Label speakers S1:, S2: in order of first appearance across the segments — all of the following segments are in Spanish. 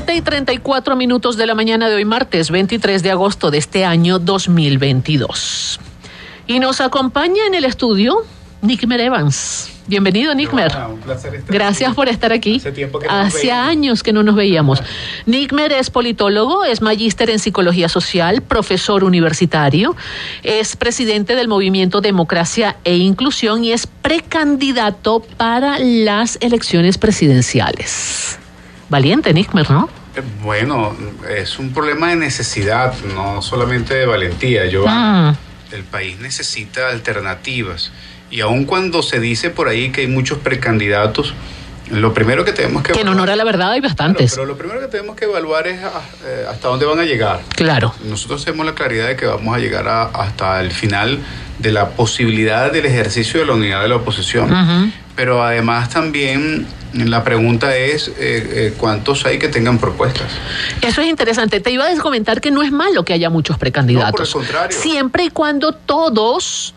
S1: 7:34 de la mañana de hoy, martes 23 de agosto de este año 2022. Y nos acompaña en el estudio Nickmer Evans. Bienvenido, Nickmer.
S2: Un placer estar
S1: Gracias
S2: aquí.
S1: por estar aquí.
S2: Hace tiempo que no nos
S1: Hacía
S2: veíamos.
S1: años que no nos veíamos. Nickmer es politólogo, es magíster en psicología social, profesor universitario, es presidente del movimiento Democracia e Inclusión y es precandidato para las elecciones presidenciales. Valiente, Nickmer, ¿no?
S2: Bueno, es un problema de necesidad, no solamente de valentía. El país necesita alternativas. Y aun cuando se dice por ahí que hay muchos precandidatos, lo primero que tenemos que
S1: Que en honor a la verdad hay bastantes.
S2: Pero lo primero que tenemos que evaluar es hasta dónde van a llegar.
S1: Claro.
S2: Nosotros tenemos la claridad de que vamos a llegar hasta el final de la posibilidad del ejercicio de la unidad de la oposición.
S1: Uh-huh.
S2: Pero además también la pregunta es ¿cuántos hay que tengan propuestas?
S1: Eso es interesante. Te iba a comentar que no es malo que haya muchos precandidatos.
S2: No, por el contrario.
S1: Siempre y cuando todos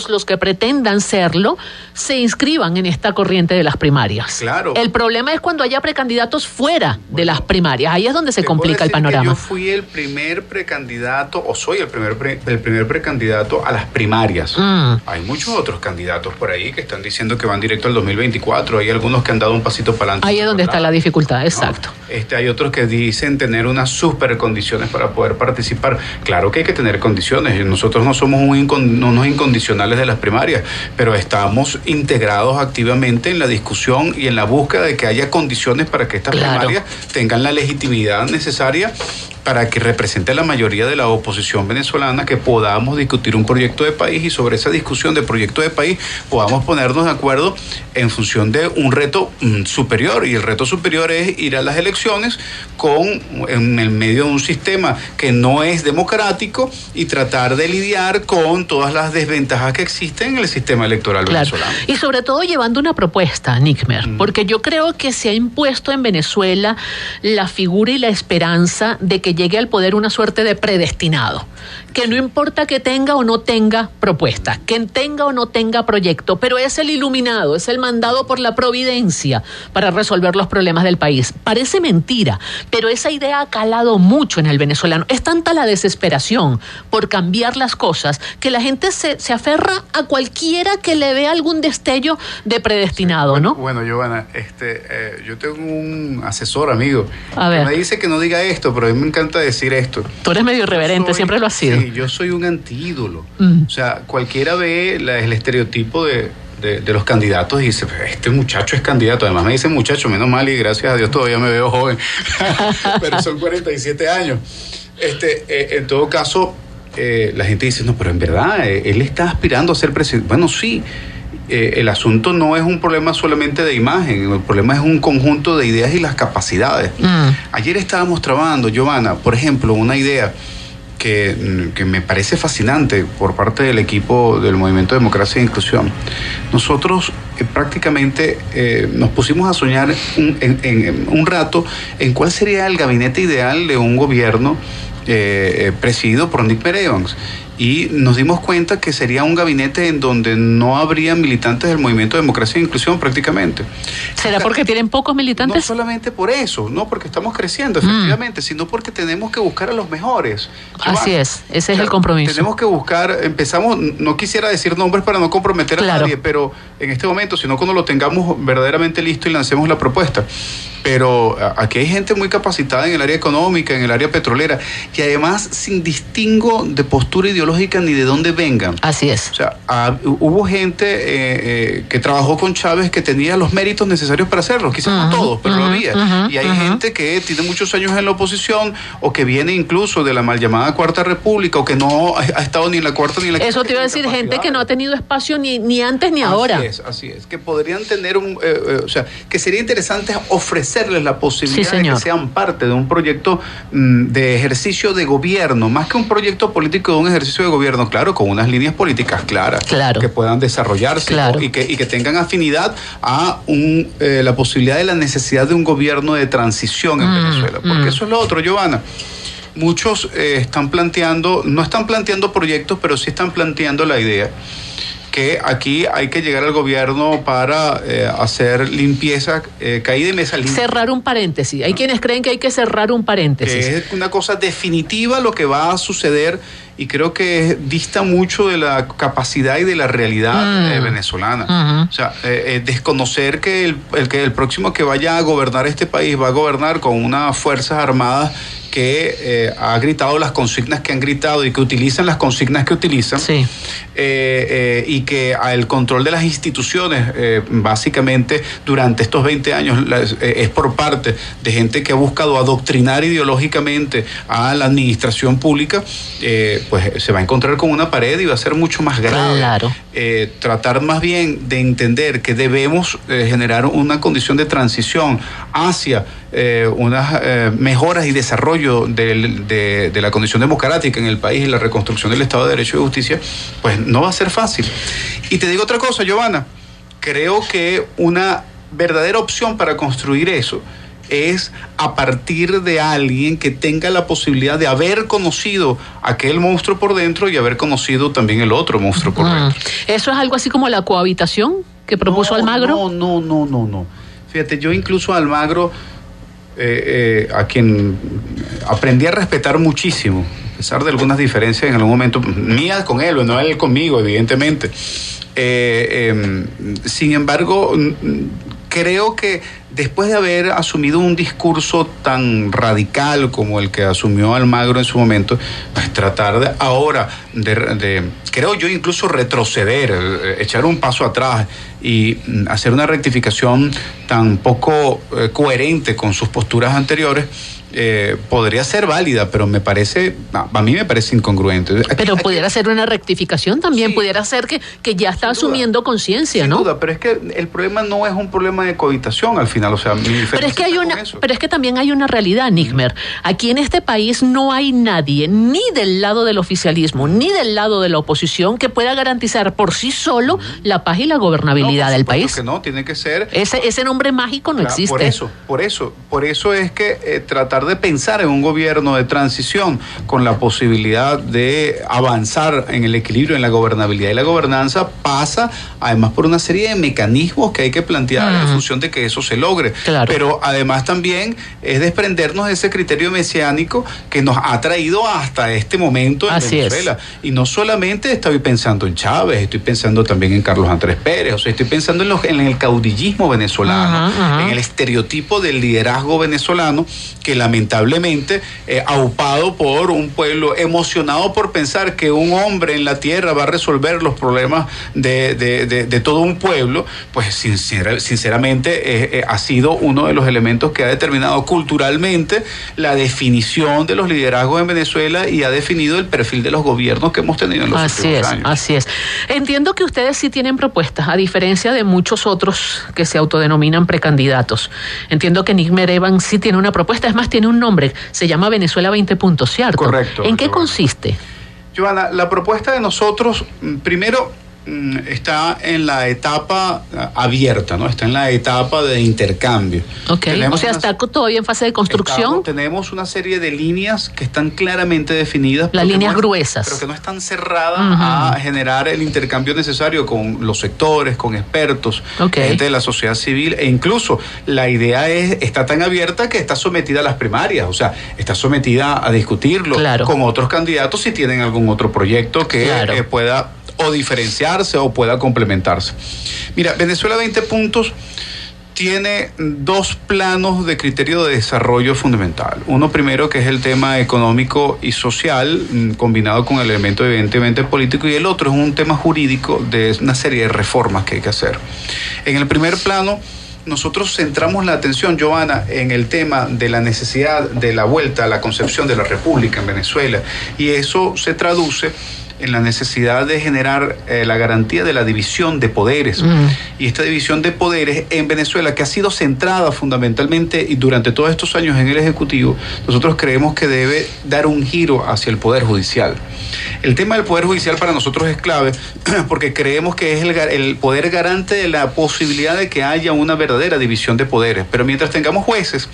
S1: los que pretendan serlo se inscriban en esta corriente de las primarias.
S2: Claro.
S1: El problema es cuando haya precandidatos fuera de las primarias. Ahí es donde se complica el
S2: puedo decir
S1: panorama.
S2: que yo fui el primer precandidato, o soy el primer precandidato a las primarias. Hay muchos otros candidatos por ahí que están diciendo que van directo al 2024. Hay algunos que han dado un pasito para adelante.
S1: Ahí es donde está la dificultad,
S2: ¿no?
S1: exacto.
S2: Hay otros que dicen tener unas super condiciones para poder participar. Claro que hay que tener condiciones. Nosotros no somos unos incondicionales de las primarias, pero estamos integrados activamente en la discusión y en la búsqueda de que haya condiciones para que estas primarias tengan la legitimidad necesaria para que represente a la mayoría de la oposición venezolana, que podamos discutir un proyecto de país y sobre esa discusión de proyecto de país podamos ponernos de acuerdo en función de un reto superior, y el reto superior es ir a las elecciones en el medio de un sistema que no es democrático y tratar de lidiar con todas las desventajas que existen en el sistema electoral venezolano.
S1: Y sobre todo llevando una propuesta, Nickmer, porque yo creo que se ha impuesto en Venezuela la figura y la esperanza de que llegue al poder una suerte de predestinado, que no importa que tenga o no tenga propuesta, que tenga o no tenga proyecto, pero es el iluminado, es el mandado por la providencia para resolver los problemas del país. Parece mentira, pero esa idea ha calado mucho en el venezolano. Es tanta la desesperación por cambiar las cosas que la gente se aferra a cualquiera que le vea algún destello de predestinado, ¿no?
S2: Bueno, Giovanna, yo tengo un asesor, amigo,
S1: A ver.
S2: que me dice que no diga esto, pero a mí me encanta decir esto.
S1: Tú eres medio irreverente, siempre lo has sido.
S2: Sí, yo soy un antiídolo. O sea, cualquiera ve el estereotipo de los candidatos y dice, este muchacho es candidato. Además me dicen muchacho, menos mal, y gracias a Dios todavía me veo joven. Pero son 47 años. En todo caso, la gente dice, no, pero en verdad, él está aspirando a ser presidente. Bueno, sí. El asunto no es un problema solamente de imagen, el problema es un conjunto de ideas y las capacidades. Ayer estábamos trabajando, Giovanna, por ejemplo, una idea que me parece fascinante por parte del equipo del Movimiento Democracia e Inclusión. Nosotros prácticamente nos pusimos a soñar un rato en cuál sería el gabinete ideal de un gobierno presidido por Nickmer Evans. Y nos dimos cuenta que sería un gabinete en donde no habría militantes del Movimiento de Democracia e Inclusión prácticamente.
S1: ¿Será porque tienen pocos militantes?
S2: No solamente por eso, no porque estamos creciendo efectivamente, sino porque tenemos que buscar a los mejores.
S1: Así es, ese es el compromiso.
S2: Tenemos que buscar, no quisiera decir nombres para no comprometer a nadie, pero en este momento, sino cuando lo tengamos verdaderamente listo y lancemos la propuesta. Pero aquí hay gente muy capacitada en el área económica, en el área petrolera, y además sin distingo de postura ideológica ni de dónde vengan.
S1: Así es.
S2: O sea, hubo gente que trabajó con Chávez que tenía los méritos necesarios para hacerlo, quizás no todos, pero lo había. Y hay gente que tiene muchos años en la oposición, o que viene incluso de la mal llamada Cuarta República, o que no ha estado ni en la Cuarta ni en la Quinta.
S1: Eso te iba a decir, gente que no ha tenido espacio ni antes ni ahora.
S2: Así es, que podrían tener o sea, que sería interesante ofrecerles la posibilidad de que sean parte de un proyecto de ejercicio de gobierno, más que un proyecto político, de un ejercicio de gobierno, claro, con unas líneas políticas claras, que puedan desarrollarse, y que tengan afinidad a la posibilidad de la necesidad de un gobierno de transición en Venezuela, porque eso es lo otro, Giovanna. Muchos no están planteando proyectos, pero sí están planteando la idea que aquí hay que llegar al gobierno para hacer limpieza, caída y mesa limpia.
S1: Cerrar un paréntesis. Hay quienes creen que hay que cerrar un paréntesis.
S2: Que es una cosa definitiva lo que va a suceder, y creo que dista mucho de la capacidad y de la realidad venezolana. O sea, desconocer que el próximo que vaya a gobernar este país va a gobernar con unas fuerzas armadas que ha gritado las consignas que han gritado y que utilizan las consignas que utilizan,
S1: sí.
S2: Y que el control de las instituciones básicamente durante estos 20 años es por parte de gente que ha buscado adoctrinar ideológicamente a la administración pública, pues se va a encontrar con una pared y va a ser mucho más grave.
S1: Claro.
S2: Tratar más bien de entender que debemos generar una condición de transición hacia unas mejoras y desarrollo de la condición democrática en el país y la reconstrucción del Estado de Derecho y Justicia, pues no va a ser fácil. Y te digo otra cosa, Giovanna, creo que una verdadera opción para construir eso es a partir de alguien que tenga la posibilidad de haber conocido aquel monstruo por dentro y haber conocido también el otro monstruo por dentro.
S1: ¿Eso es algo así como la cohabitación que propuso Almagro?
S2: No. Fíjate, yo incluso a Almagro, a quien aprendí a respetar muchísimo, a pesar de algunas diferencias en algún momento mías con él, no él conmigo, evidentemente. Sin embargo, creo que después de haber asumido un discurso tan radical como el que asumió Almagro en su momento, pues tratar de ahora de creo yo incluso retroceder, echar un paso atrás y hacer una rectificación tan poco coherente con sus posturas anteriores, podría ser válida, pero a mí me parece incongruente.
S1: Pero pudiera ser una rectificación también, sí. Pudiera ser que ya está asumiendo conciencia, ¿no?
S2: Sin duda, pero es que el problema no es un problema de cohabitación al final, o sea,
S1: pero es que también hay una realidad, Nigmer. Aquí en este país no hay nadie, ni del lado del oficialismo, ni del lado de la oposición, que pueda garantizar por sí solo la paz y la gobernabilidad del país.
S2: Que no, tiene que ser.
S1: Ese nombre mágico no existe.
S2: Por eso es que tratar de pensar en un gobierno de transición con la posibilidad de avanzar en el equilibrio, en la gobernabilidad y la gobernanza, pasa además por una serie de mecanismos que hay que plantear en función de que eso se logre.
S1: Claro.
S2: Pero además también es desprendernos de ese criterio mesiánico que nos ha traído hasta este momento en Venezuela. Y no solamente estoy pensando en Chávez, estoy pensando también en Carlos Andrés Pérez, o sea, estoy pensando en el caudillismo venezolano, en el estereotipo del liderazgo venezolano que lamentablemente, aupado por un pueblo emocionado por pensar que un hombre en la tierra va a resolver los problemas de todo un pueblo, pues sinceramente ha sido uno de los elementos que ha determinado culturalmente la definición de los liderazgos en Venezuela y ha definido el perfil de los gobiernos que hemos tenido en los últimos años.
S1: Así es. Entiendo que ustedes sí tienen propuestas, a diferencia de muchos otros que se autodenominan precandidatos. Entiendo que Nigmer Evans sí tiene una propuesta, es más, tiene un nombre, se llama Venezuela 20 puntos, ¿cierto?
S2: Correcto.
S1: ¿En qué consiste?
S2: Giovanna, la propuesta de nosotros, primero, está en la etapa abierta, ¿no? Está en la etapa de intercambio.
S1: Okay. O sea, está todavía en fase de construcción.
S2: Tenemos una serie de líneas que están claramente definidas.
S1: Las líneas gruesas.
S2: Pero que no están cerradas a generar el intercambio necesario con los sectores, con expertos, gente de la sociedad civil, e incluso la idea está tan abierta que está sometida a las primarias, o sea, está sometida a discutirlo con otros candidatos si tienen algún otro proyecto que pueda o diferenciarse o pueda complementarse. Mira, Venezuela 20 puntos tiene dos planos de criterio de desarrollo fundamental. Uno primero, que es el tema económico y social, combinado con el elemento evidentemente político, y el otro es un tema jurídico de una serie de reformas que hay que hacer. En el primer plano, nosotros centramos la atención, Giovanna, en el tema de la necesidad de la vuelta a la concepción de la República en Venezuela, y eso se traduce en la necesidad de generar la garantía de la división de poderes. Y esta división de poderes en Venezuela, que ha sido centrada fundamentalmente y durante todos estos años en el Ejecutivo, nosotros creemos que debe dar un giro hacia el Poder Judicial. El tema del Poder Judicial para nosotros es clave porque creemos que es el poder garante de la posibilidad de que haya una verdadera división de poderes. Pero mientras tengamos jueces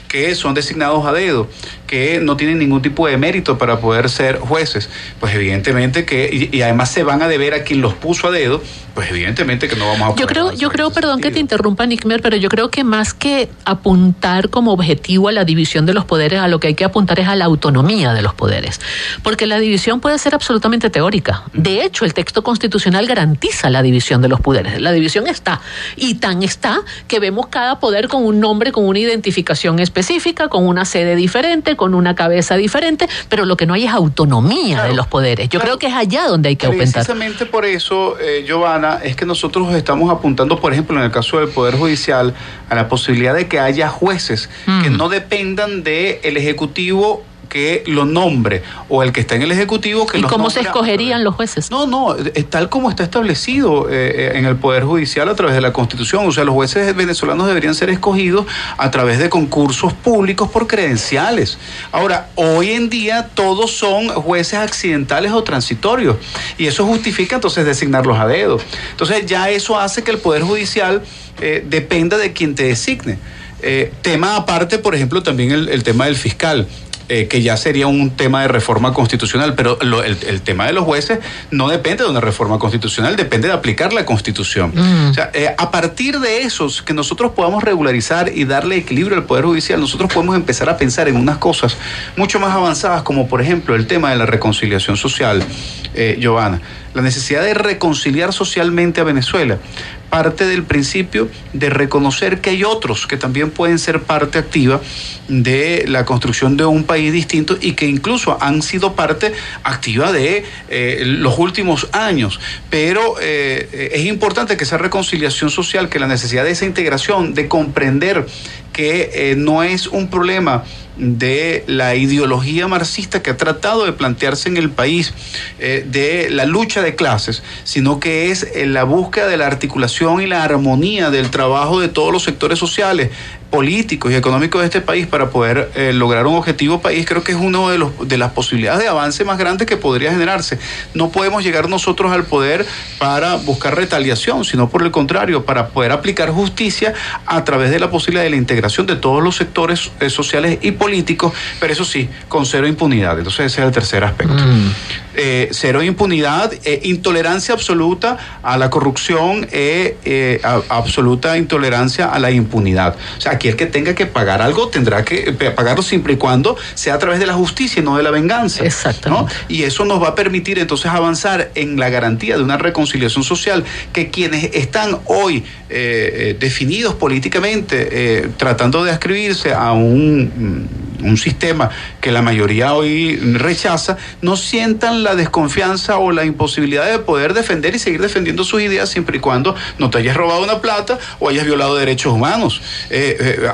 S2: que son designados a dedo, que no tienen ningún tipo de mérito para poder ser jueces, pues evidentemente que, y además se van a deber a quien los puso a dedo, pues evidentemente que no vamos a poder.
S1: Yo creo, perdón que te interrumpa, Nickmer, pero yo creo que más que apuntar como objetivo a la división de los poderes, a lo que hay que apuntar es a la autonomía de los poderes, porque la división puede ser absolutamente teórica. De hecho, el texto constitucional garantiza la división de los poderes. La división está, y tan está que vemos cada poder con un nombre, con una identificación específica, con una sede diferente, con una cabeza diferente, pero lo que no hay es autonomía de los poderes. Yo creo que es allá donde hay que aumentar.
S2: Precisamente por eso, Giovanna, es que nosotros estamos apuntando, por ejemplo, en el caso del Poder Judicial, a la posibilidad de que haya jueces que no dependan del Ejecutivo que lo nombre, o el que está en el Ejecutivo que
S1: los nombre. ¿Y cómo se escogerían los jueces?
S2: No, tal como está establecido en el Poder Judicial a través de la Constitución. O sea, los jueces venezolanos deberían ser escogidos a través de concursos públicos por credenciales. Ahora, hoy en día todos son jueces accidentales o transitorios, y eso justifica entonces designarlos a dedo. Entonces ya eso hace que el Poder Judicial dependa de quien te designe. Tema aparte, por ejemplo, también el tema del fiscal. Que ya sería un tema de reforma constitucional, pero el tema de los jueces no depende de una reforma constitucional, depende de aplicar la Constitución. O sea, a partir de esos que nosotros podamos regularizar y darle equilibrio al Poder Judicial, nosotros podemos empezar a pensar en unas cosas mucho más avanzadas, como por ejemplo el tema de la reconciliación social, Giovanna. La necesidad de reconciliar socialmente a Venezuela parte del principio de reconocer que hay otros que también pueden ser parte activa de la construcción de un país distinto y que incluso han sido parte activa de los últimos años. Pero es importante que esa reconciliación social, que la necesidad de esa integración, de comprender que no es un problema de la ideología marxista que ha tratado de plantearse en el país, de la lucha de clases, sino que es la búsqueda de la articulación y la armonía del trabajo de todos los sectores sociales, políticos y económicos de este país para poder lograr un objetivo país. Creo que es una de las posibilidades de avance más grandes que podría generarse. No podemos llegar nosotros al poder para buscar retaliación, sino por el contrario, para poder aplicar justicia a través de la posibilidad de la integración de todos los sectores sociales y políticos, pero eso sí, con cero impunidad. Entonces ese es el tercer aspecto. Cero impunidad, intolerancia absoluta a la corrupción, absoluta intolerancia a la impunidad. O sea, aquí el que tenga que pagar algo tendrá que pagarlo siempre y cuando sea a través de la justicia y no de la venganza.
S1: Exactamente.
S2: ¿No? Y eso nos va a permitir entonces avanzar en la garantía de una reconciliación social, que quienes están hoy definidos políticamente, tratando de ascribirse a un sistema que la mayoría hoy rechaza, no sientan la desconfianza o la imposibilidad de poder defender y seguir defendiendo sus ideas siempre y cuando no te hayas robado una plata o hayas violado derechos humanos.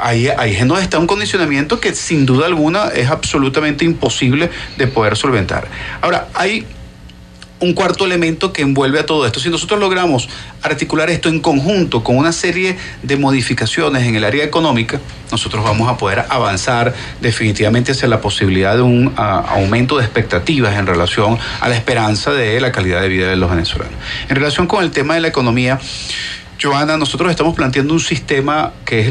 S2: Ahí nos está un condicionamiento que sin duda alguna es absolutamente imposible de poder solventar. Ahora, hay un cuarto elemento que envuelve a todo esto. Si nosotros logramos articular esto en conjunto con una serie de modificaciones en el área económica, nosotros vamos a poder avanzar definitivamente hacia la posibilidad de un aumento de expectativas en relación a la esperanza de la calidad de vida de los venezolanos. En relación con el tema de la economía, Joana, nosotros estamos planteando un sistema que es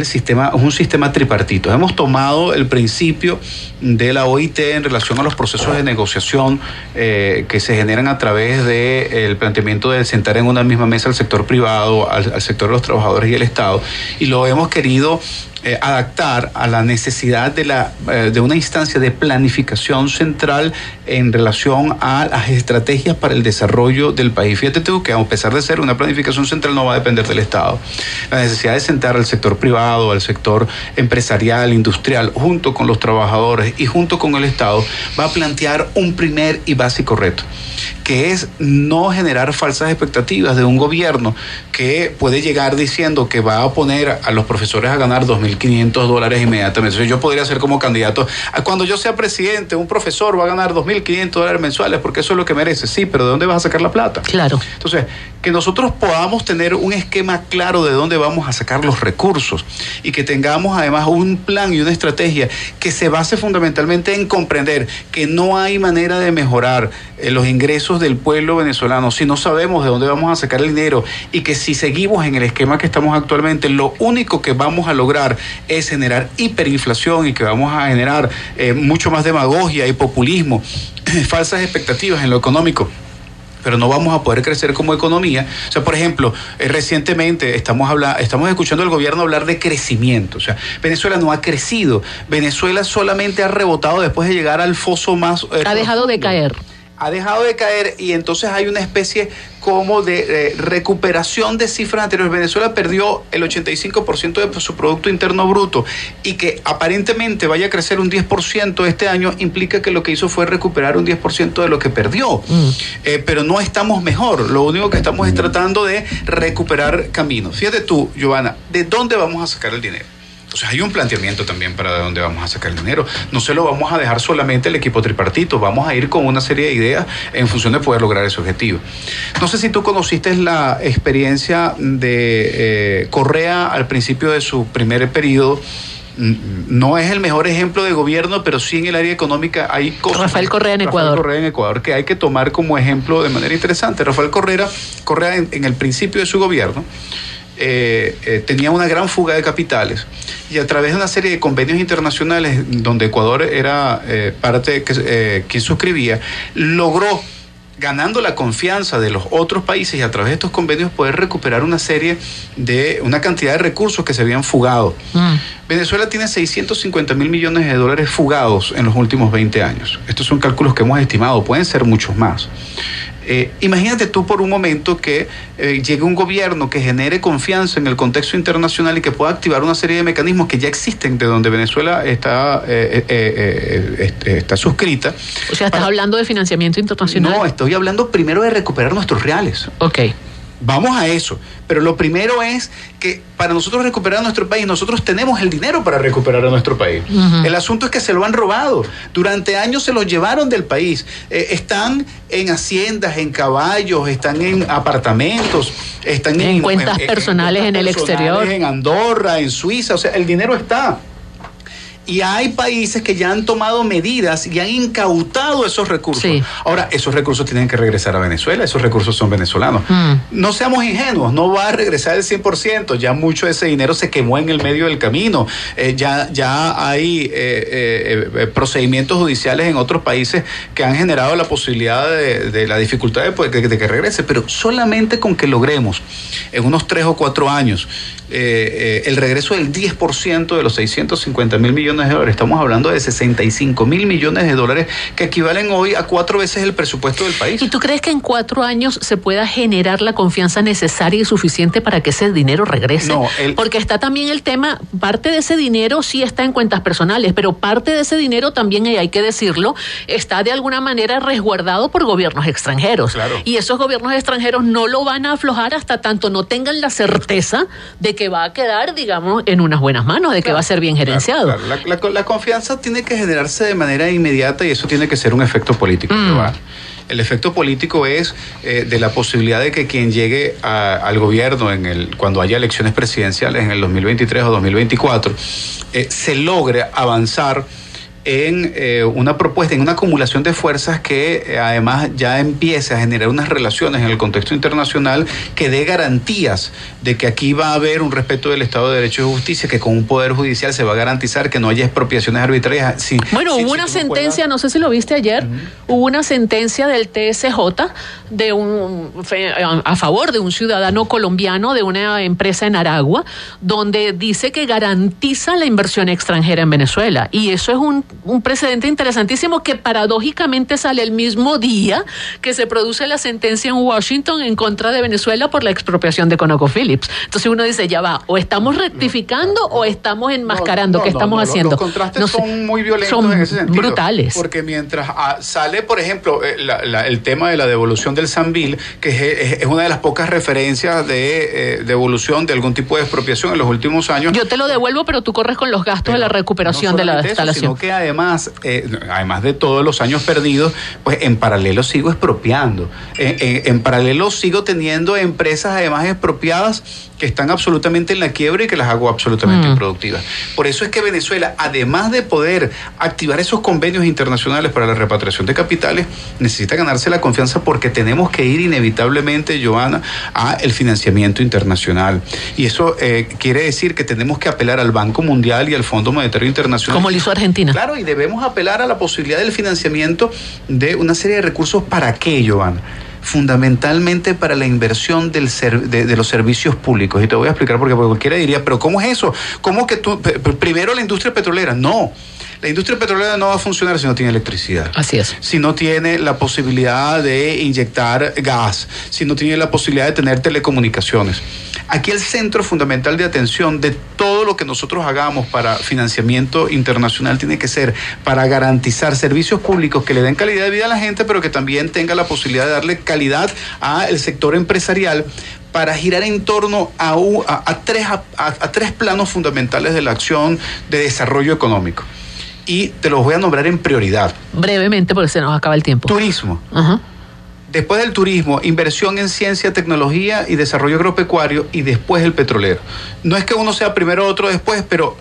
S2: un sistema tripartito. Hemos tomado el principio de la OIT en relación a los procesos de negociación que se generan a través del planteamiento de sentar en una misma mesa al sector privado, al sector de los trabajadores y el Estado, y lo hemos querido adaptar a la necesidad de una instancia de planificación central en relación a las estrategias para el desarrollo del país. Fíjate tú que a pesar de ser una planificación central no va a depender del Estado. La necesidad de sentar al sector privado, al sector empresarial, industrial, junto con los trabajadores y junto con el Estado, va a plantear un primer y básico reto, que es no generar falsas expectativas de un gobierno que puede llegar diciendo que va a poner a los profesores a ganar $2.500 inmediatamente. Entonces yo podría ser como candidato, cuando yo sea presidente, un profesor va a ganar $2.500 mensuales porque eso es lo que merece. Sí, pero ¿de dónde vas a sacar la plata?
S1: Claro.
S2: Entonces, que nosotros podamos tener un esquema claro de dónde vamos a sacar los recursos y que tengamos además un plan y una estrategia que se base fundamentalmente en comprender que no hay manera de mejorar los ingresos impuestos del pueblo venezolano, si no sabemos de dónde vamos a sacar el dinero y que si seguimos en el esquema que estamos actualmente, lo único que vamos a lograr es generar hiperinflación y que vamos a generar mucho más demagogia y populismo, falsas expectativas en lo económico, pero no vamos a poder crecer como economía. O sea, por ejemplo, recientemente estamos escuchando al gobierno hablar de crecimiento. O sea, Venezuela no ha crecido. Venezuela solamente ha rebotado después de llegar al foso más...
S1: ha dejado de caer.
S2: Ha dejado de caer y entonces hay una especie como de recuperación de cifras anteriores. Venezuela perdió el 85% de su Producto Interno Bruto y que aparentemente vaya a crecer un 10% este año implica que lo que hizo fue recuperar un 10% de lo que perdió. Pero no estamos mejor. Lo único que estamos es tratando de recuperar caminos. Fíjate tú, Giovanna, ¿de dónde vamos a sacar el dinero? Entonces hay un planteamiento también para de dónde vamos a sacar el dinero. No se lo vamos a dejar solamente al equipo tripartito, vamos a ir con una serie de ideas en función de poder lograr ese objetivo. No sé si tú conociste la experiencia de Correa al principio de su primer periodo. No es el mejor ejemplo de gobierno, pero sí en el área económica hay cosas.
S1: Rafael Correa en
S2: Ecuador, que hay que tomar como ejemplo de manera interesante. Rafael Correa en el principio de su gobierno, tenía una gran fuga de capitales y a través de una serie de convenios internacionales donde Ecuador era parte quien suscribía, logró, ganando la confianza de los otros países y a través de estos convenios poder recuperar una cantidad de recursos que se habían fugado. Venezuela tiene 650 mil millones de dólares fugados en los últimos 20 años. Estos son cálculos que hemos estimado, pueden ser muchos más. Imagínate tú por un momento que llegue un gobierno que genere confianza en el contexto internacional y que pueda activar una serie de mecanismos que ya existen de donde Venezuela está suscrita.
S1: O sea, ¿estás hablando de financiamiento internacional?
S2: No, estoy hablando primero de recuperar nuestros reales.
S1: Ok.
S2: Vamos a eso, pero lo primero es que para nosotros recuperar nuestro país, nosotros tenemos el dinero para recuperar a nuestro país. El asunto es que se lo han robado. Durante años se los llevaron del país. Están en haciendas, en caballos, están en apartamentos, están
S1: en cuentas personales en el exterior.
S2: En Andorra, en Suiza, o sea, el dinero está. Y hay países que ya han tomado medidas y han incautado esos recursos. Sí. Ahora, esos recursos tienen que regresar a Venezuela, esos recursos son venezolanos. No seamos ingenuos, no va a regresar el 100%, ya mucho de ese dinero se quemó en el medio del camino. Ya hay procedimientos judiciales en otros países que han generado la posibilidad de la dificultad de que regrese, pero solamente con que logremos en unos 3 o 4 años el regreso del 10% de los 650 mil millones de dólares. Estamos hablando de 65 mil millones de dólares que equivalen hoy a 4 veces el presupuesto del país.
S1: ¿Y tú crees que en 4 años se pueda generar la confianza necesaria y suficiente para que ese dinero regrese?
S2: No,
S1: porque está también el tema, parte de ese dinero sí está en cuentas personales, pero parte de ese dinero también, y hay que decirlo, está de alguna manera resguardado por gobiernos extranjeros.
S2: Claro.
S1: Y esos gobiernos extranjeros no lo van a aflojar hasta tanto no tengan la certeza de que va a quedar, digamos, en unas buenas manos, de que va a ser bien gerenciado.
S2: Claro. La confianza tiene que generarse de manera inmediata y eso tiene que ser un efecto político. El efecto político es de la posibilidad de que quien llegue al gobierno cuando haya elecciones presidenciales en el 2023 o 2024 se logre avanzar en una propuesta, en una acumulación de fuerzas que además ya empiece a generar unas relaciones en el contexto internacional que dé garantías de que aquí va a haber un respeto del Estado de Derecho y Justicia, que con un poder judicial se va a garantizar que no haya expropiaciones arbitrarias.
S1: Hubo una sentencia, no sé si lo viste ayer, hubo una sentencia del TSJ a favor de un ciudadano colombiano de una empresa en Aragua, donde dice que garantiza la inversión extranjera en Venezuela. Y eso es un precedente interesantísimo que paradójicamente sale el mismo día que se produce la sentencia en Washington en contra de Venezuela por la expropiación de ConocoPhillips. Entonces uno dice, ya va, o estamos rectificando o estamos enmascarando. ¿Qué estamos haciendo?
S2: Los contrastes son muy violentos en ese sentido.
S1: Brutales.
S2: Porque mientras sale, por ejemplo, el tema de la devolución del Sanvil, que es una de las pocas referencias de devolución de algún tipo de expropiación en los últimos años.
S1: Yo te lo devuelvo, pero tú corres con los gastos de la recuperación de la instalación.
S2: Sino que además de todos los años perdidos, pues en paralelo sigo expropiando. En paralelo sigo teniendo empresas además expropiadas que están absolutamente en la quiebra y que las hago absolutamente improductivas. Por eso es que Venezuela, además de poder activar esos convenios internacionales para la repatriación de capitales, necesita ganarse la confianza, porque tenemos que ir inevitablemente, Johanna, a el financiamiento internacional. Y eso quiere decir que tenemos que apelar al Banco Mundial y al Fondo Monetario Internacional.
S1: Como lo hizo Argentina.
S2: Claro, y debemos apelar a la posibilidad del financiamiento de una serie de recursos. ¿Para qué, Johanna? Fundamentalmente para la inversión de los servicios públicos. Y te voy a explicar porque cualquiera diría, pero ¿cómo es eso? ¿Cómo que tú, primero la industria petrolera? No. La industria petrolera no va a funcionar si no tiene electricidad.
S1: Así es.
S2: Si no tiene la posibilidad de inyectar gas, si no tiene la posibilidad de tener telecomunicaciones. Aquí el centro fundamental de atención de todo lo que nosotros hagamos para financiamiento internacional tiene que ser para garantizar servicios públicos que le den calidad de vida a la gente, pero que también tenga la posibilidad de darle calidad al sector empresarial, para girar en torno a tres planos fundamentales de la acción de desarrollo económico. Y te los voy a nombrar en prioridad.
S1: Brevemente, porque se nos acaba el tiempo.
S2: Turismo.
S1: Ajá.
S2: Después del turismo, inversión en ciencia, tecnología y desarrollo agropecuario, y después el petrolero. No es que uno sea primero, otro después, pero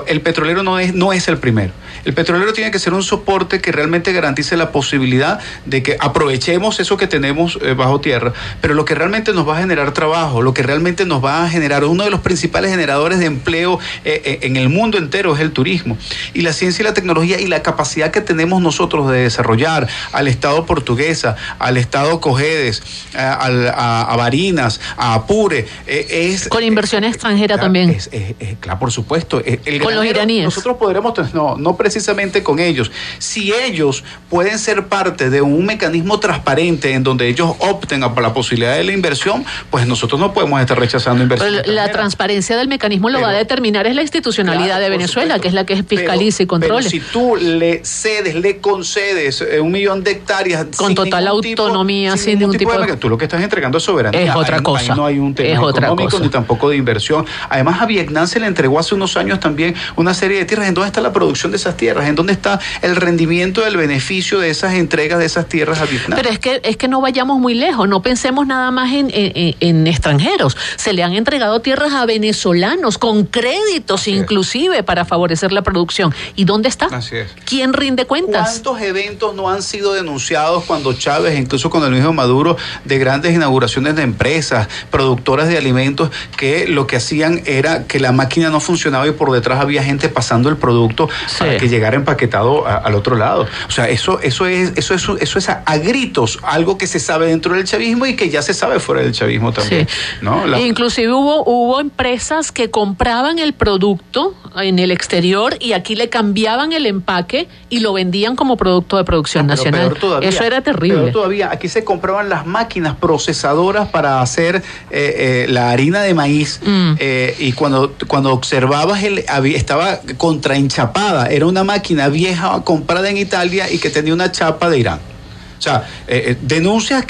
S2: el petrolero no es el primero. El petrolero tiene que ser un soporte que realmente garantice la posibilidad de que aprovechemos eso que tenemos bajo tierra, pero lo que realmente nos va a generar trabajo, lo que realmente nos va a generar, uno de los principales generadores de empleo en el mundo entero es el turismo. Y la ciencia y la tecnología y la capacidad que tenemos nosotros de desarrollar al Estado Portuguesa, al Estado Cojedes, a Barinas, a Apure,
S1: con inversión extranjera también.
S2: Claro, por supuesto.
S1: Con los iraníes.
S2: Nosotros podremos, no precisamente con ellos. Si ellos pueden ser parte de un mecanismo transparente en donde ellos opten por la posibilidad de la inversión, pues nosotros no podemos estar rechazando inversión.
S1: La transparencia del mecanismo lo va a determinar es la institucionalidad de Venezuela, que es la que fiscaliza y controla.
S2: Pero si tú le concedes 1 millón de hectáreas
S1: con total autonomía, sin ningún tipo de...
S2: Tú lo que estás entregando es soberanía.
S1: Es otra cosa.
S2: Ahí no hay un tema económico ni tampoco de inversión. Además, a Vietnam se le entregó hace unos años también una serie de tierras. ¿En dónde está la producción de esas tierras? ¿En dónde está el rendimiento del beneficio de esas entregas de esas tierras a Vietnam?
S1: Pero es que no vayamos muy lejos, no pensemos nada más en extranjeros. Se le han entregado tierras a venezolanos con créditos inclusive para favorecer la producción. ¿Y dónde está?
S2: Así es.
S1: ¿Quién rinde cuentas?
S2: ¿Cuántos eventos no han sido denunciados cuando Chávez, incluso con el mismo Maduro, de grandes inauguraciones de empresas, productoras de alimentos, que lo que hacían era que la máquina no funcionaba y por detrás había gente pasando el producto para que llegara empaquetado al otro lado? O sea, eso es a gritos algo que se sabe dentro del chavismo y que ya se sabe fuera del chavismo también. Sí. ¿No?
S1: Inclusive hubo empresas que compraban el producto en el exterior y aquí le cambiaban el empaque y lo vendían como producto de producción nacional.
S2: Todavía,
S1: eso era terrible.
S2: Pero todavía aquí se compraban las máquinas procesadoras para hacer la harina de maíz y cuando observabas estaba contraenchapada, era una máquina vieja comprada en Italia y que tenía una chapa de Irán. O sea, denuncias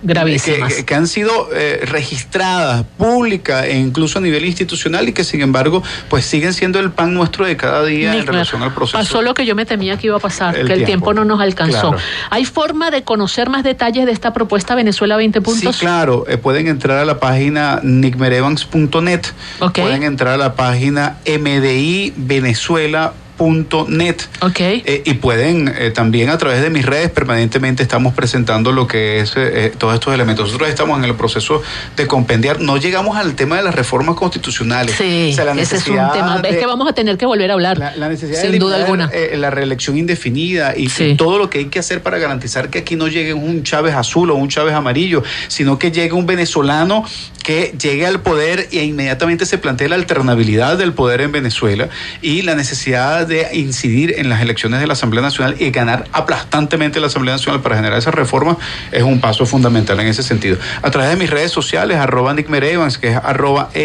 S1: gravísimas
S2: que han sido registradas, públicas e incluso a nivel institucional y que sin embargo pues siguen siendo el pan nuestro de cada día en relación al proceso.
S1: Pasó lo que yo me temía que iba a pasar, el tiempo no nos alcanzó. Claro. ¿Hay forma de conocer más detalles de esta propuesta Venezuela 20 puntos?
S2: Sí, claro, pueden entrar a la página nickmerevans.net, pueden entrar a la página mdivenezuela.net. Y pueden también a través de mis redes, permanentemente estamos presentando lo que es todos estos elementos. Nosotros estamos en el proceso de compendiar, no llegamos al tema de las reformas constitucionales.
S1: Sí, o sea, ese es un tema, es que vamos a tener que volver a hablar,
S2: la necesidad
S1: sin
S2: de
S1: duda alguna.
S2: La reelección indefinida y todo lo que hay que hacer para garantizar que aquí no llegue un Chávez azul o un Chávez amarillo, sino que llegue un venezolano que llegue al poder e inmediatamente se plantee la alternabilidad del poder en Venezuela y la necesidad de incidir en las elecciones de la Asamblea Nacional y ganar aplastantemente la Asamblea Nacional para generar esa reforma es un paso fundamental en ese sentido. A través de mis redes sociales, @nickmerevans, que es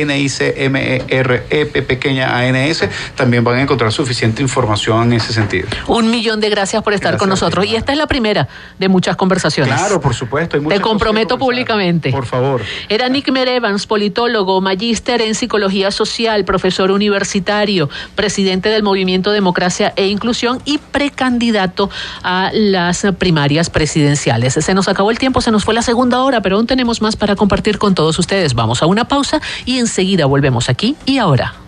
S2: @NICMEREP_ANS, también van a encontrar suficiente información en ese sentido.
S1: 1.000.000 de gracias por estar con nosotros. Y esta es la primera de muchas conversaciones.
S2: Claro, por supuesto.
S1: Te comprometo públicamente.
S2: Por favor.
S1: Era Nickmer Evans, politólogo, magíster en psicología social, profesor universitario, presidente del Movimiento de Democracia e Inclusión y precandidato a las primarias presidenciales. Se nos acabó el tiempo, se nos fue la segunda hora, pero aún tenemos más para compartir con todos ustedes. Vamos a una pausa y enseguida volvemos aquí y ahora.